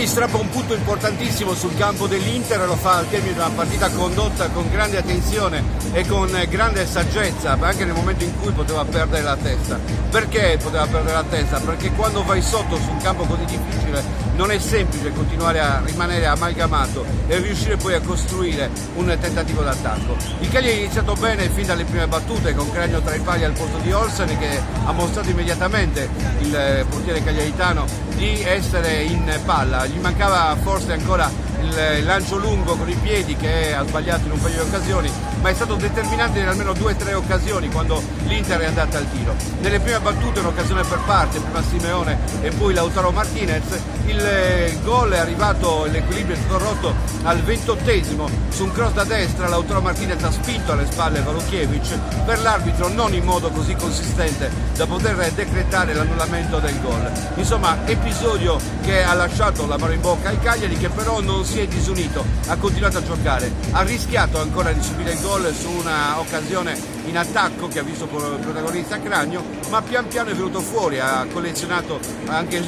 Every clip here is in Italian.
Cagliari strappa un punto importantissimo sul campo dell'Inter e lo fa al termine di una partita condotta con grande attenzione e con grande saggezza, anche nel momento in cui poteva perdere la testa. Perché poteva perdere la testa? Perché quando vai sotto su un campo così difficile non è semplice continuare a rimanere amalgamato e riuscire poi a costruire un tentativo d'attacco. Il Cagliari ha iniziato bene fin dalle prime battute con Cragno tra i pali al posto di Olsen, che ha mostrato immediatamente il portiere cagliaritano di essere in palla. Gli mancava forse ancora il lancio lungo con i piedi, che ha sbagliato in un paio di occasioni, ma è stato determinante in almeno 2 o 3 occasioni quando l'Inter è andata al tiro. Nelle prime battute un'occasione per parte, prima Simeone e poi Lautaro Martinez. Il gol è arrivato, l'equilibrio è stato rotto al 28esimo su un cross da destra. Lautaro Martinez ha spinto alle spalle Valukiewicz, per l'arbitro non in modo così consistente da poter decretare l'annullamento del gol. Insomma, episodio che ha lasciato l'amaro in bocca al Cagliari, che però non si è disunito, ha continuato a giocare, ha rischiato ancora di subire il gol su una occasione in attacco che ha visto protagonista Cragno, ma pian piano è venuto fuori, ha collezionato anche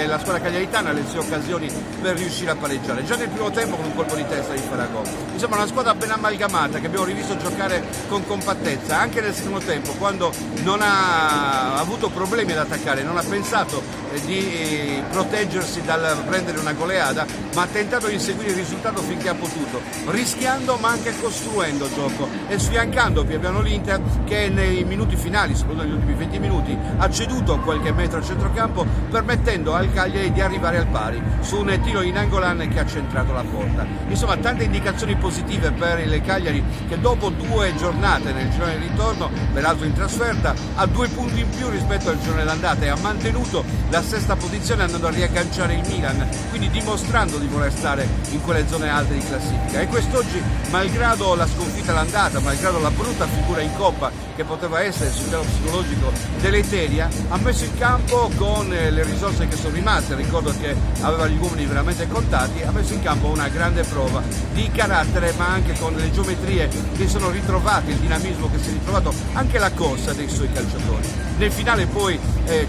la squadra cagliaritana le sue occasioni per riuscire a pareggiare. Già nel primo tempo con un colpo di testa di Faragò. Insomma, una squadra ben amalgamata che abbiamo rivisto giocare con compattezza, anche nel secondo tempo, quando non ha avuto problemi ad attaccare, non ha pensato di proteggersi dal prendere una goleada, ma ha tentato di inseguire il risultato finché ha potuto, rischiando ma anche costruendo gioco e sfiancando pian piano l'Inter, che nei minuti finali, soprattutto negli ultimi 20 minuti, ha ceduto qualche metro a centrocampo, permettendo al Cagliari di arrivare al pari su un tiro in Angolan che ha centrato la porta. Insomma, tante indicazioni positive per il Cagliari, che dopo 2 giornate nel girone di ritorno, peraltro in trasferta, ha 2 punti in più rispetto al girone d'andata e ha mantenuto la sesta posizione andando a riagganciare il Milan, quindi dimostrando di voler stare in quelle zone alte di classifica. E quest'oggi, malgrado la sconfitta all'andata, malgrado la brutta figura in Coppa che poteva essere sul piano psicologico deleteria, ha messo in campo con le risorse che sono rimaste, ricordo che aveva gli uomini veramente contati, ha messo in campo una grande prova di carattere, ma anche con le geometrie che sono ritrovate, il dinamismo che si è ritrovato, anche la corsa dei suoi calciatori. Nel finale poi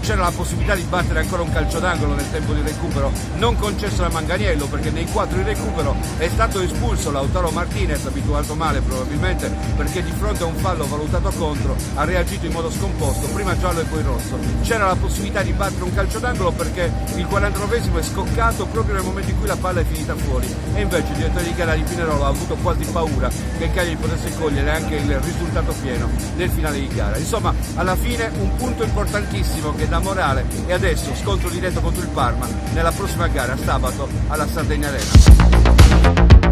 c'era la possibilità di battere ancora un calcio d'angolo nel tempo di recupero, non concesso da Manganiello, perché nei 4 di recupero è stato espulso Lautaro Martinez, abituato male probabilmente perché di fronte a un fallo valutato contro ha reagito in modo scomposto, prima giallo e poi rosso. C'era la possibilità di battere un calcio d'angolo perché il 49esimo è scoccato proprio nel momento in cui la palla è finita fuori, e invece il direttore di gara di Pinerolo ha avuto quasi paura che il Cagliari potesse cogliere anche il risultato pieno nel finale di gara. Insomma, alla fine un punto importantissimo che dà morale, e adesso scontro diretto contro il Parma nella prossima gara sabato alla Sardegna Arena.